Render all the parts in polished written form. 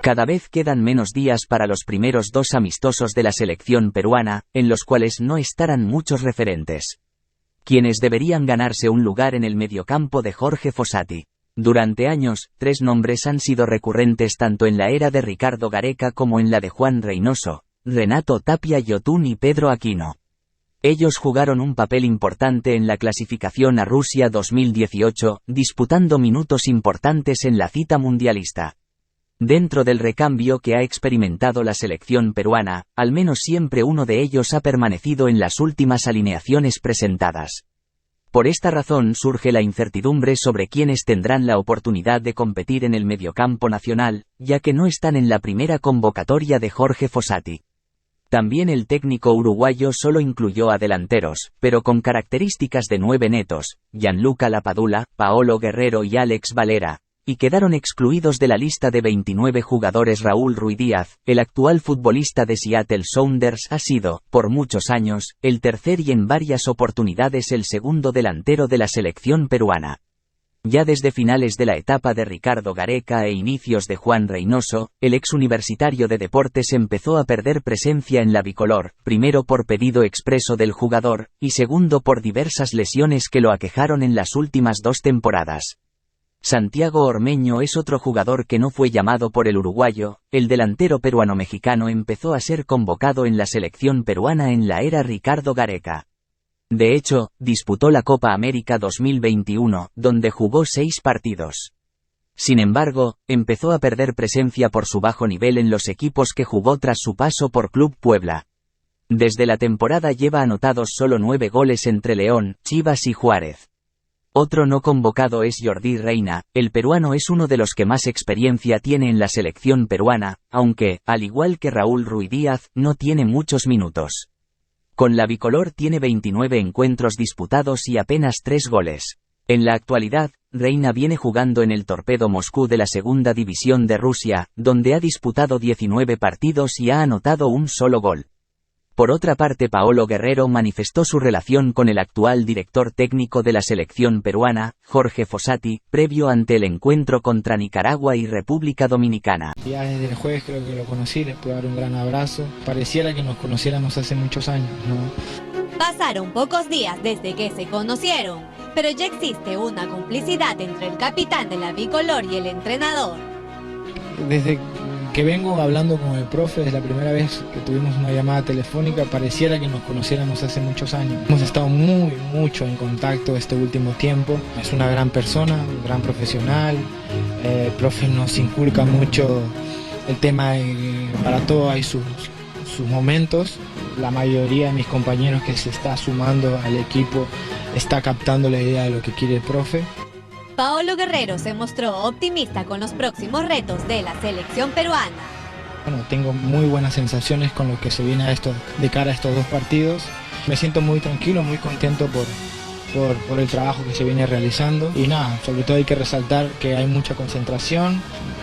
Cada vez quedan menos días para los primeros 2 amistosos de la selección peruana, en los cuales no estarán muchos referentes. Quienes deberían ganarse un lugar en el mediocampo de Jorge Fossati. Durante años, 3 nombres han sido recurrentes tanto en la era de Ricardo Gareca como en la de Juan Reynoso, Renato Tapia Yotun y Pedro Aquino. Ellos jugaron un papel importante en la clasificación a Rusia 2018, disputando minutos importantes en la cita mundialista. Dentro del recambio que ha experimentado la selección peruana, al menos siempre uno de ellos ha permanecido en las últimas alineaciones presentadas. Por esta razón surge la incertidumbre sobre quiénes tendrán la oportunidad de competir en el mediocampo nacional, ya que no están en la primera convocatoria de Jorge Fossati. También el técnico uruguayo solo incluyó a delanteros, pero con características de 9 netos, Gianluca Lapadula, Paolo Guerrero y Alex Valera, y quedaron excluidos de la lista de 29 jugadores Raúl Ruidíaz. El actual futbolista de Seattle Sounders ha sido, por muchos años, el tercer y en varias oportunidades el segundo delantero de la selección peruana. Ya desde finales de la etapa de Ricardo Gareca e inicios de Juan Reynoso, el ex universitario de deportes empezó a perder presencia en la bicolor, primero por pedido expreso del jugador, y segundo por diversas lesiones que lo aquejaron en las últimas 2 temporadas. Santiago Ormeño es otro jugador que no fue llamado por el uruguayo. El delantero peruano-mexicano empezó a ser convocado en la selección peruana en la era Ricardo Gareca. De hecho, disputó la Copa América 2021, donde jugó 6 partidos. Sin embargo, empezó a perder presencia por su bajo nivel en los equipos que jugó tras su paso por Club Puebla. Desde la temporada lleva anotados solo 9 goles entre León, Chivas y Juárez. Otro no convocado es Jordi Reina. El peruano es uno de los que más experiencia tiene en la selección peruana, aunque, al igual que Raúl Ruidíaz, no tiene muchos minutos. Con la bicolor tiene 29 encuentros disputados y apenas 3 goles. En la actualidad, Reina viene jugando en el Torpedo Moscú de la segunda división de Rusia, donde ha disputado 19 partidos y ha anotado un solo gol. Por otra parte, Paolo Guerrero manifestó su relación con el actual director técnico de la selección peruana, Jorge Fossati, previo ante el encuentro contra Nicaragua y República Dominicana. Ya desde el jueves creo que lo conocí, le puedo dar un gran abrazo. Pareciera que nos conociéramos hace muchos años, ¿no? Pasaron pocos días desde que se conocieron, pero ya existe una complicidad entre el capitán de la bicolor y el entrenador. Desde que vengo hablando con el profe, es la primera vez que tuvimos una llamada telefónica, pareciera que nos conociéramos hace muchos años. Hemos estado mucho en contacto este último tiempo. Es una gran persona, un gran profesional. El profe nos inculca mucho el tema de para todo hay sus momentos. La mayoría de mis compañeros que se está sumando al equipo está captando la idea de lo que quiere el profe. Paolo Guerrero se mostró optimista con los próximos retos de la selección peruana. Bueno, tengo muy buenas sensaciones con lo que se viene de cara a estos 2 partidos. Me siento muy tranquilo, muy contento por el trabajo que se viene realizando. Y nada, sobre todo hay que resaltar que hay mucha concentración,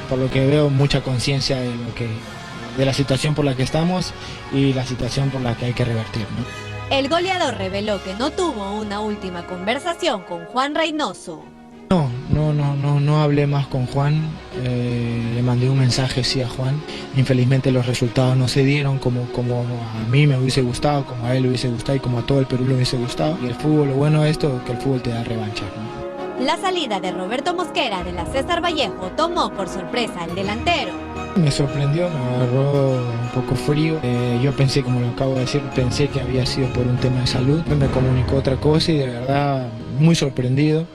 por lo que veo mucha conciencia de la situación por la que estamos y la situación por la que hay que revertir, ¿no? El goleador reveló que no tuvo una última conversación con Juan Reynoso. No hablé más con Juan, le mandé un mensaje sí a Juan. Infelizmente los resultados no se dieron como a mí me hubiese gustado, como a él le hubiese gustado y como a todo el Perú le hubiese gustado. Y el fútbol, lo bueno de esto es que el fútbol te da revancha, ¿no? La salida de Roberto Mosquera de la César Vallejo tomó por sorpresa al delantero. Me sorprendió, me agarró un poco frío. Yo pensé, como lo acabo de decir, pensé que había sido por un tema de salud. Me comunicó otra cosa y de verdad muy sorprendido.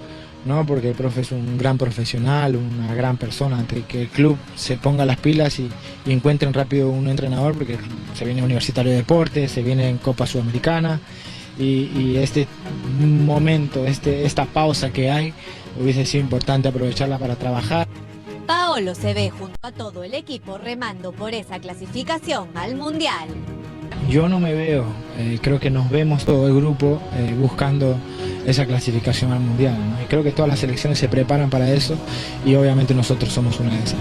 No, porque el profe es un gran profesional, una gran persona, ante que el club se ponga las pilas y encuentren rápido un entrenador, porque se viene Universitario de Deportes, se viene en Copa Sudamericana y este momento, esta pausa que hay, hubiese sido importante aprovecharla para trabajar. Paolo se ve junto a todo el equipo remando por esa clasificación al Mundial. Yo no me veo, creo que nos vemos todo el grupo buscando esa clasificación al Mundial, ¿no? Y creo que todas las selecciones se preparan para eso y obviamente nosotros somos una de esas.